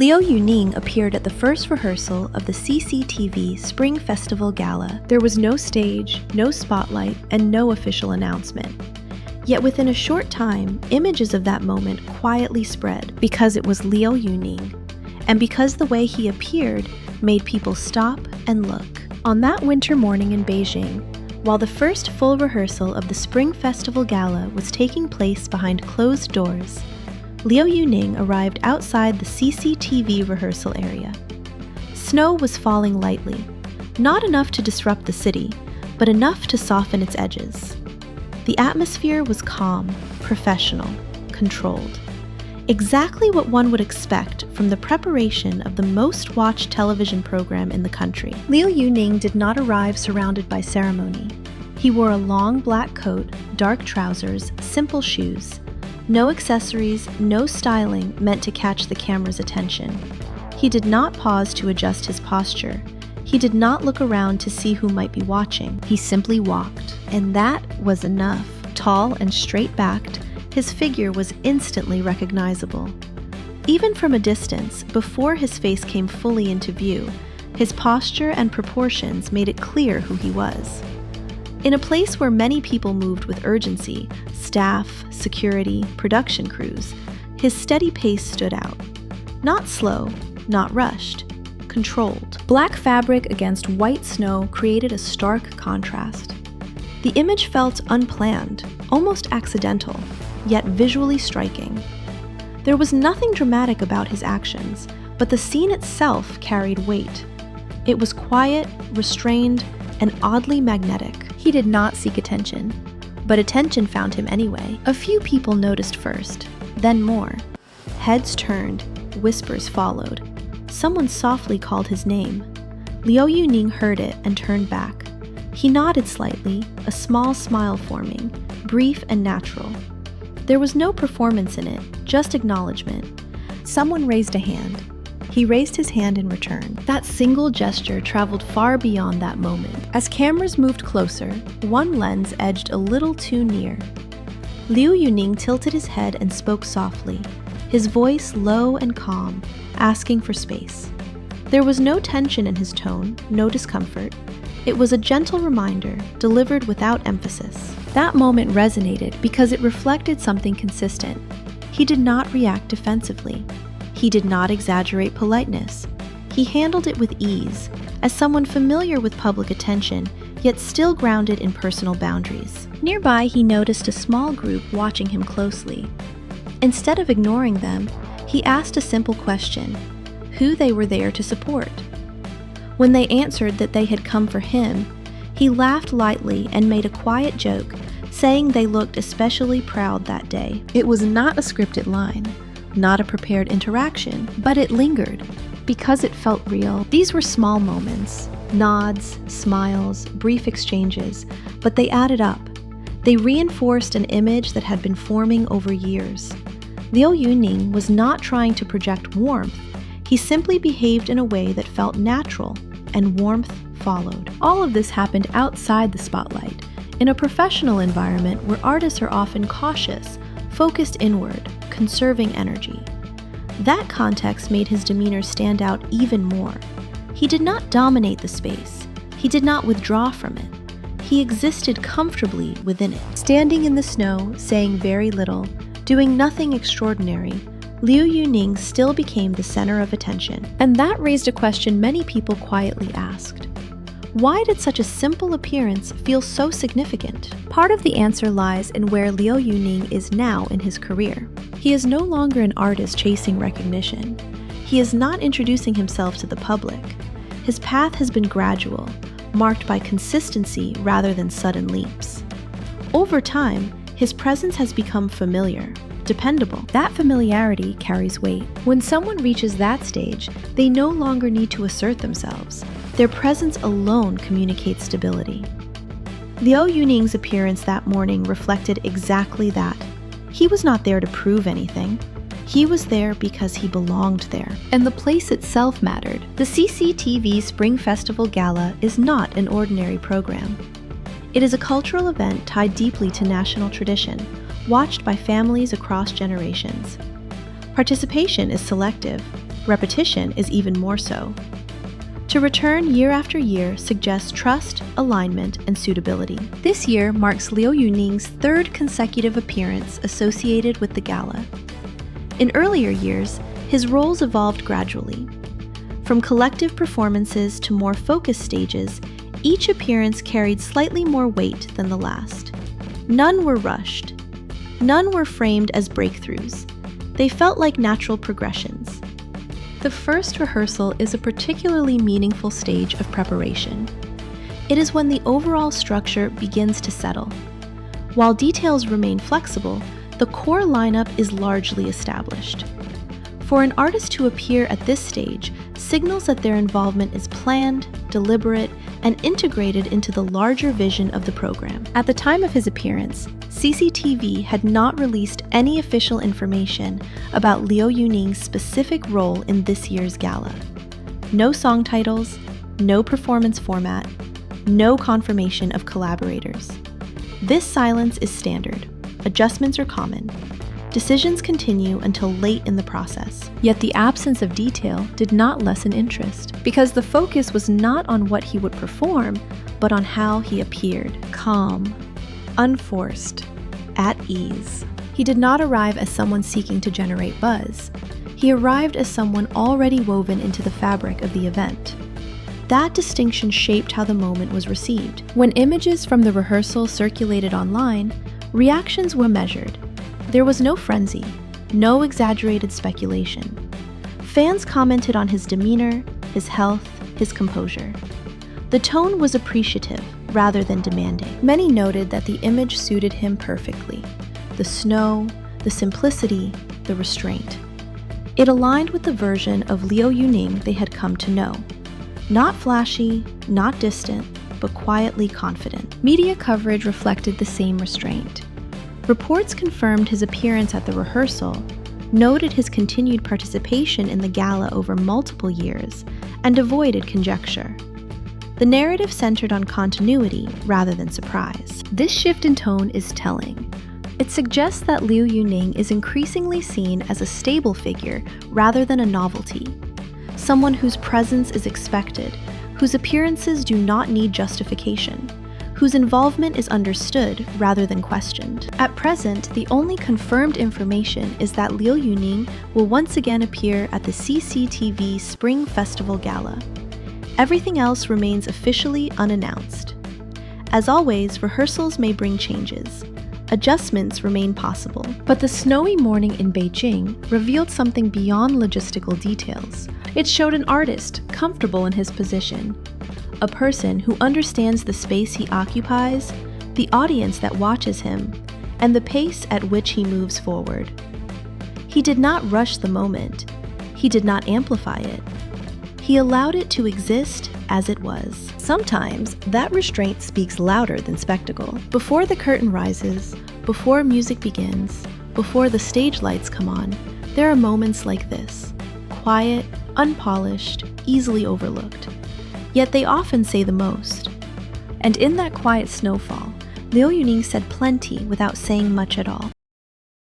Liu Yuning appeared at the first rehearsal of the CCTV Spring Festival Gala. There was no stage, no spotlight, and no official announcement. Yet within a short time, images of that moment quietly spread because it was Liu Yuning, and because the way he appeared made people stop and look. On that winter morning in Beijing, while the first full rehearsal of the Spring Festival Gala was taking place behind closed doors, Liu Yuning arrived outside the CCTV rehearsal area. Snow was falling lightly, not enough to disrupt the city, but enough to soften its edges. The atmosphere was calm, professional, controlled. Exactly what one would expect from the preparation of the most watched television program in the country. Liu Yuning did not arrive surrounded by ceremony. He wore a long black coat, dark trousers, simple shoes. No accessories, no styling meant to catch the camera's attention. He did not pause to adjust his posture. He did not look around to see who might be watching. He simply walked, and that was enough. Tall and straight-backed, his figure was instantly recognizable. Even from a distance, before his face came fully into view, his posture and proportions made it clear who he was. In a place where many people moved with urgency, staff, security, production crews, his steady pace stood out. Not slow, not rushed, controlled. Black fabric against white snow created a stark contrast. The image felt unplanned, almost accidental, yet visually striking. There was nothing dramatic about his actions, but the scene itself carried weight. It was quiet, restrained, and oddly magnetic. He did not seek attention, but attention found him anyway. A few people noticed first, then more. Heads turned, whispers followed. Someone softly called his name. Liu Yuning heard it and turned back. He nodded slightly, a small smile forming, brief and natural. There was no performance in it, just acknowledgement. Someone raised a hand. He raised his hand in return. That single gesture traveled far beyond that moment. As cameras moved closer, one lens edged a little too near. Liu Yuning tilted his head and spoke softly, his voice low and calm, asking for space. There was no tension in his tone, no discomfort. It was a gentle reminder, delivered without emphasis. That moment resonated because it reflected something consistent. He did not react defensively. He did not exaggerate politeness. He handled it with ease, as someone familiar with public attention, yet still grounded in personal boundaries. Nearby, he noticed a small group watching him closely. Instead of ignoring them, he asked a simple question: who they were there to support. When they answered that they had come for him, he laughed lightly and made a quiet joke, saying they looked especially proud that day. It was not a scripted line, not a prepared interaction, but it lingered because it felt real. These were small moments, nods, smiles, brief exchanges, but they added up. They reinforced an image that had been forming over years. Liu Yuning was not trying to project warmth. He simply behaved in a way that felt natural, and warmth followed. All of this happened outside the spotlight, in a professional environment where artists are often cautious, focused inward, conserving energy. That context made his demeanor stand out even more. He did not dominate the space. He did not withdraw from it. He existed comfortably within it. Standing in the snow, saying very little, doing nothing extraordinary, Liu Yuning still became the center of attention. And that raised a question many people quietly asked. Why did such a simple appearance feel so significant? Part of the answer lies in where Liu Yuning is now in his career. He is no longer an artist chasing recognition. He is not introducing himself to the public. His path has been gradual, marked by consistency rather than sudden leaps. Over time, his presence has become familiar, dependable. That familiarity carries weight. When someone reaches that stage, they no longer need to assert themselves. Their presence alone communicates stability. Liu Yuning's appearance that morning reflected exactly that. He was not there to prove anything. He was there because he belonged there. And the place itself mattered. The CCTV Spring Festival Gala is not an ordinary program. It is a cultural event tied deeply to national tradition, watched by families across generations. Participation is selective. Repetition is even more so. To return year after year suggests trust, alignment, and suitability. This year marks Liu Yuning's third consecutive appearance associated with the gala. In earlier years, his roles evolved gradually. From collective performances to more focused stages, each appearance carried slightly more weight than the last. None were rushed. None were framed as breakthroughs. They felt like natural progressions. The first rehearsal is a particularly meaningful stage of preparation. It is when the overall structure begins to settle. While details remain flexible, the core lineup is largely established. For an artist to appear at this stage signals that their involvement is planned, deliberate, and integrated into the larger vision of the program. At the time of his appearance, CCTV had not released any official information about Liu Yuning's specific role in this year's gala. No song titles, no performance format, no confirmation of collaborators. This silence is standard. Adjustments are common. Decisions continue until late in the process. Yet the absence of detail did not lessen interest, because the focus was not on what he would perform, but on how he appeared, calm, unforced, at ease. He did not arrive as someone seeking to generate buzz. He arrived as someone already woven into the fabric of the event. That distinction shaped how the moment was received. When images from the rehearsal circulated online, reactions were measured. There was no frenzy, no exaggerated speculation. Fans commented on his demeanor, his health, his composure. The tone was appreciative rather than demanding. Many noted that the image suited him perfectly. The snow, the simplicity, the restraint. It aligned with the version of Liu Yuning they had come to know. Not flashy, not distant, but quietly confident. Media coverage reflected the same restraint. Reports confirmed his appearance at the rehearsal, noted his continued participation in the gala over multiple years, and avoided conjecture. The narrative centered on continuity rather than surprise. This shift in tone is telling. It suggests that Liu Yuning is increasingly seen as a stable figure rather than a novelty. Someone whose presence is expected, whose appearances do not need justification, whose involvement is understood rather than questioned. At present, the only confirmed information is that Liu Yuning will once again appear at the CCTV Spring Festival Gala. Everything else remains officially unannounced. As always, rehearsals may bring changes. Adjustments remain possible. But the snowy morning in Beijing revealed something beyond logistical details. It showed an artist comfortable in his position, a person who understands the space he occupies, the audience that watches him, and the pace at which he moves forward. He did not rush the moment. He did not amplify it. He allowed it to exist as it was. Sometimes, that restraint speaks louder than spectacle. Before the curtain rises, before music begins, before the stage lights come on, there are moments like this. Quiet, unpolished, easily overlooked. Yet they often say the most. And in that quiet snowfall, Liu Yuning said plenty without saying much at all.